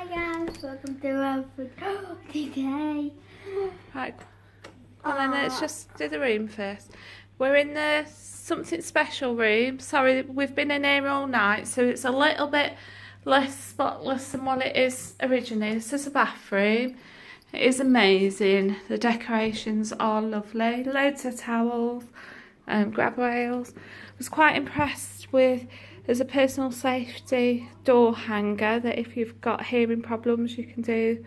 Hi guys, welcome to our video today. Right, well then let's just do the room first. We're in the something special room. Sorry, we've been in here all night, so it's a little bit less spotless than what it is originally. This is a bathroom. It is amazing. The decorations are lovely. Loads of towels, grab rails. I was quite impressed with, there's a personal safety door hanger that if you've got hearing problems you can do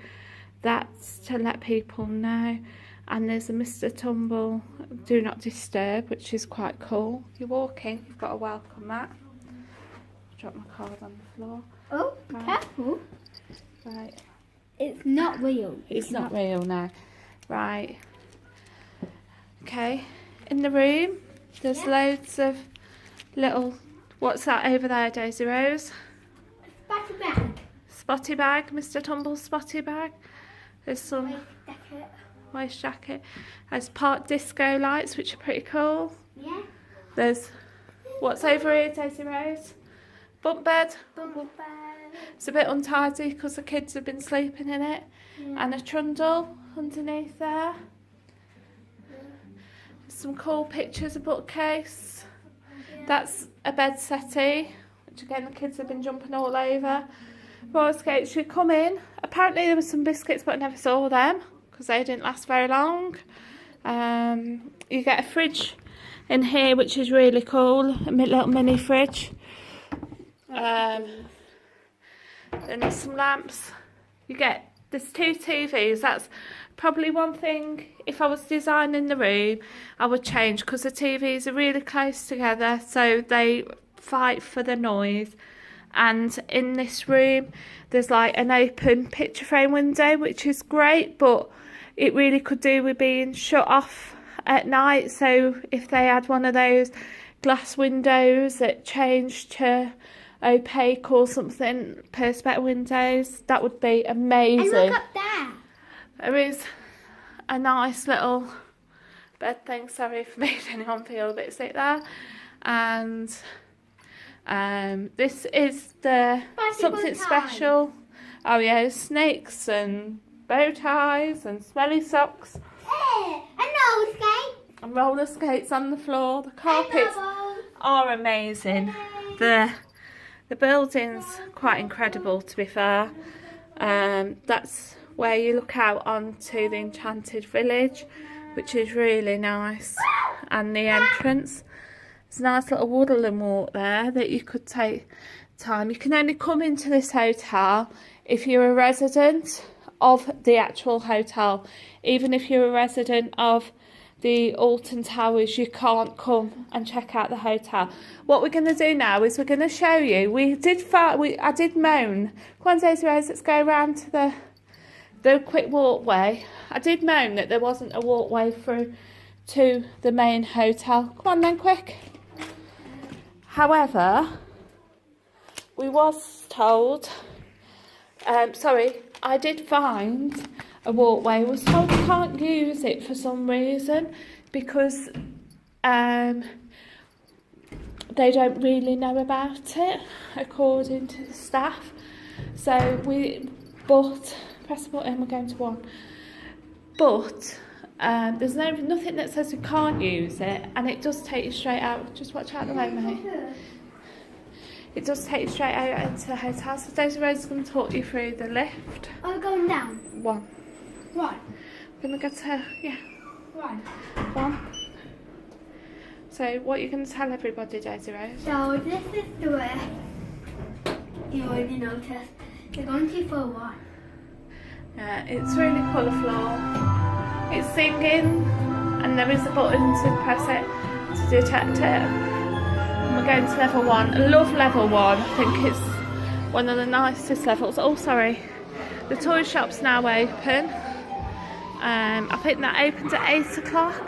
that to let people know. And there's a Mr. Tumble do not disturb, which is quite cool. If you walk in, you've got a welcome mat. Drop my card on the floor. Oh, right. Careful. Right. It's not real. It's not real now. Right. Okay. In the room, there's loads of little... What's that over there, Daisy Rose? Spotty bag. Spotty bag, Mr. Tumble's spotty bag. There's some Waist jacket. There's park disco lights, which are pretty cool. Yeah. There's... What's over here, Daisy Rose? Bunk bed. Bump bed. It's a bit untidy because the kids have been sleeping in it. Yeah. And a trundle underneath there. Some cool pictures, a bookcase. That's a bed settee, which again the kids have been jumping all over. Roller skates, you come in. Apparently there were some biscuits, but I never saw them because they didn't last very long. You get a fridge in here, which is really cool, a little mini fridge. Then there's some lamps. There's two TVs. That's probably one thing, if I was designing the room, I would change, because the TVs are really close together, so they fight for the noise. And in this room, there's like an open picture frame window, which is great, but it really could do with being shut off at night. So if they had one of those glass windows that changed to opaque or something, perspex windows, that would be amazing. And look up there. There is a nice little bed thing. Sorry if made anyone feel a bit sick there. And this is the something special. Oh yeah, snakes and bow ties and smelly socks. Hey, a nose skate. And roller skates on the floor. The carpets are amazing. The building's quite incredible, to be fair. That's where you look out onto the Enchanted Village, which is really nice. And the entrance, there's a nice little woodland walk there that you could take time. You can only come into this hotel if you're a resident of the actual hotel. Even if you're a resident of the Alton Towers, you can't come and check out the hotel. What we're going to do now is we're going to show you. I did moan. Come on, Daisy Rose, let's go around to the quick walkway. I did moan that there wasn't a walkway through to the main hotel. Come on then, quick. However, we was told, I did find a walkway. Was told you can't use it for some reason because they don't really know about it, according to the staff. So press the button, we're going to one. But there's nothing that says we can't use it, and it does take you straight out. Just watch out the way, mate. It does take you straight out into the hotel. So Daisy Rose is going to talk you through the lift. Are we going down? One. One. We're going to go to, One. one. So what are you going to tell everybody, Daisy Rose? So this is the way. You already noticed. You're going to for one. Yeah, it's really colourful. It's singing, and there is a button to press it to detect it. And we're going to level one. I love level one. I think it's one of the nicest levels. Oh, sorry. The toy shop's now open. I think that opened at 8 o'clock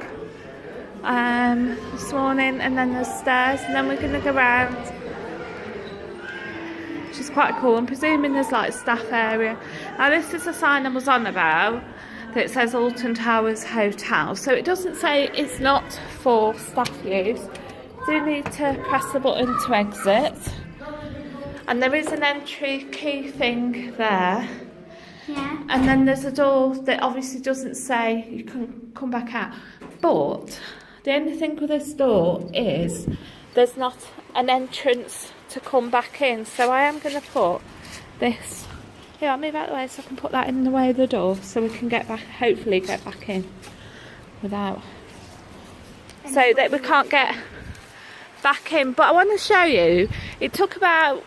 this morning, and then there's stairs, and then we're going to go round, which is quite cool. I'm presuming there's like a staff area. Now this is a sign I was on about that says Alton Towers Hotel, so it doesn't say it's not for staff use. You do need to press the button to exit. And there is an entry key thing there. Yeah. And then there's a door that obviously doesn't say you can come back out. But the only thing with this door is there's not an entrance to come back in. So I am going to put this. Here, I'll move out of the way so I can put that in the way of the door so we can get back, hopefully get back in without. So that we can't get back in. But I want to show you, it took about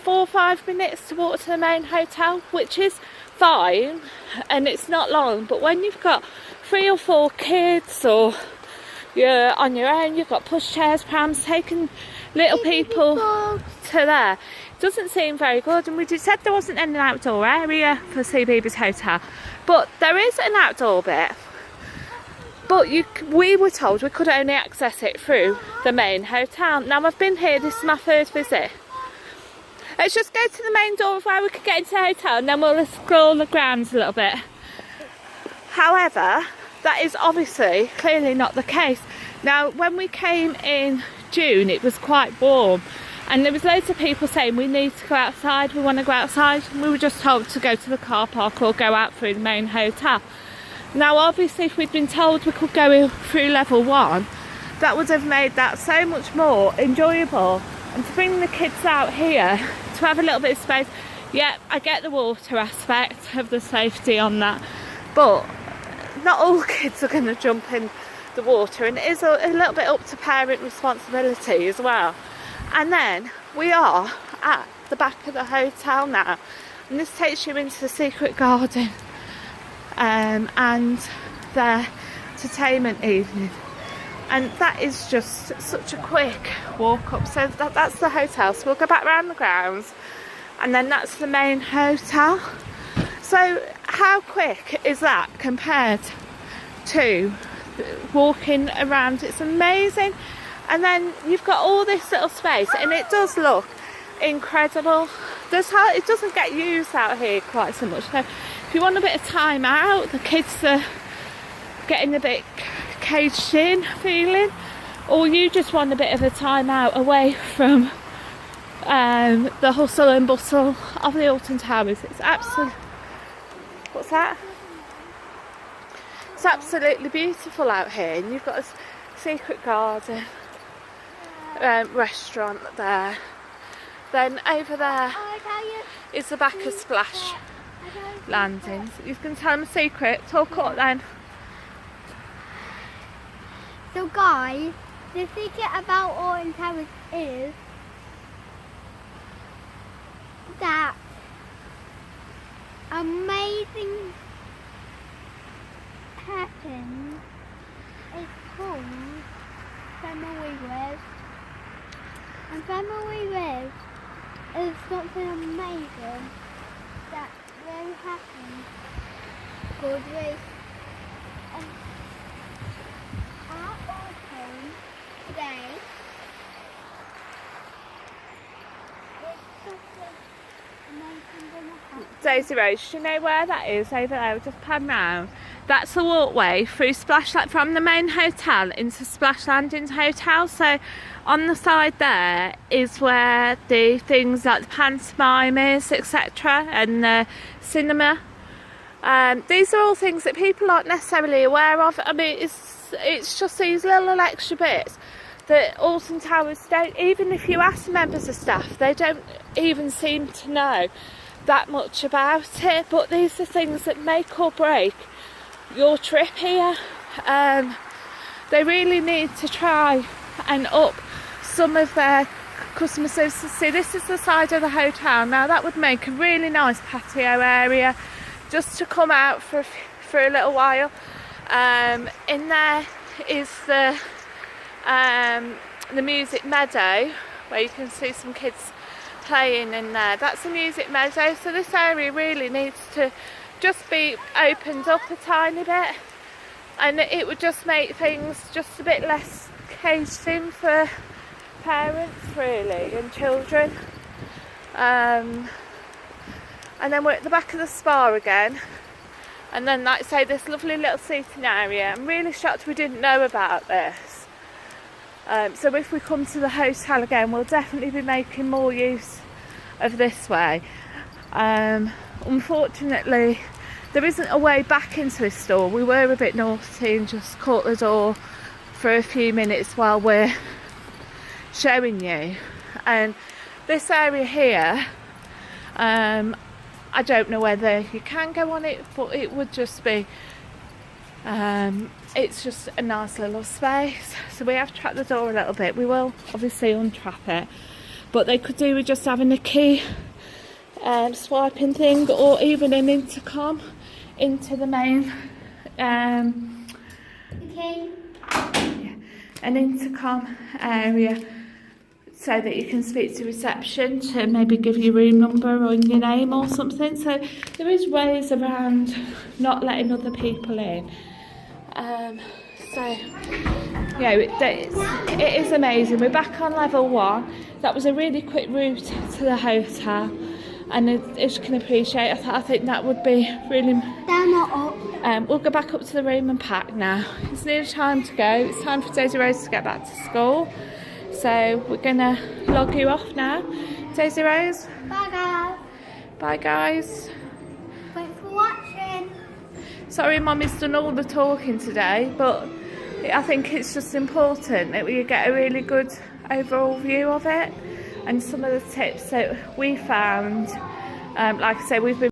4 or 5 minutes to walk to the main hotel, which is fine and it's not long. But when you've got 3 or 4 kids or you're on your own, you've got pushchairs, prams, taking little people to there, it doesn't seem very good. And we just said there wasn't any outdoor area for cbeebies hotel, but there is an outdoor bit. But we were told we could only access it through the main hotel. Now I've been here, this is my first visit. Let's just go to the main door of where we could get into the hotel and then we'll explore the grounds a little bit. However, that is obviously clearly not the case. Now when we came in June it was quite warm and there was loads of people saying we need to go outside, we want to go outside, and we were just told to go to the car park or go out through the main hotel. Now obviously if we'd been told we could go through level 1, that would have made that so much more enjoyable. And to bring the kids out here, to have a little bit of space, yeah, I get the water aspect of the safety on that, but not all kids are going to jump in the water, and it is a little bit up to parent responsibility as well. And then we are at the back of the hotel now, and this takes you into the secret garden and their entertainment evening, and that is just such a quick walk up. So that's the hotel, so we'll go back around the grounds and then that's the main hotel. So how quick is that compared to walking around? It's amazing. And then you've got all this little space and it does look incredible. It doesn't get used out here quite so much. So if you want a bit of time out, the kids are getting a bit caged in feeling, or you just want a bit of a time out away from the hustle and bustle of the Alton Towers. It's absolutely, what's that? It's absolutely beautiful out here, and you've got a secret garden, restaurant there. Then over there is the back of Splash Landings. You can tell them a secret. Talk up then. So guys, the secret about Alton Towers is that amazing pattern is called Family With. And Family With is something amazing that will happen called with our Alton today. It's something amazing gonna happen. Daisy Rose, do you know where that is? Over there, we'll just pan round. That's the walkway through from the main hotel into Splash Landings Hotel. So on the side there is where the things like the pantomime is, etc., and the cinema. These are all things that people aren't necessarily aware of. I mean, it's just these little extra bits that Alton Towers don't, even if you ask members of staff, they don't even seem to know that much about it. But these are things that make or break your trip here. They really need to try and up some of their customer service. See, this is the side of the hotel. Now that would make a really nice patio area just to come out for a little while. In there is the music meadow where you can see some kids playing in there. That's the music meadow. So this area really needs to just be opened up a tiny bit, and it would just make things just a bit less caged in for parents really and children. And then we're at the back of the spa again, and then like I say, this lovely little seating area. I'm really shocked we didn't know about this. So if we come to the hotel again, we'll definitely be making more use of this way. Unfortunately, there isn't a way back into this store. We were a bit naughty and just caught the door for a few minutes while we're showing you. And this area here, I don't know whether you can go on it, but it would just be, it's just a nice little space. So we have to trap the door a little bit. We will obviously untrap it, but they could do with just having a key swiping thing, or even an intercom into the main Okay. an intercom area, so that you can speak to reception to maybe give your room number or your name or something. So there is ways around not letting other people in. So yeah, it is amazing. We're back on level 1. That was a really quick route to the hotel, and as you can appreciate, I think that would be really... Down or up? We'll go back up to the room and pack now. It's nearly time to go. It's time for Daisy Rose to get back to school. So we're going to log you off now. Daisy Rose? Bye guys. Bye guys. Thanks for watching. Sorry Mummy's done all the talking today, but I think it's just important that you get a really good overall view of it, and some of the tips that we found, like I say, we've been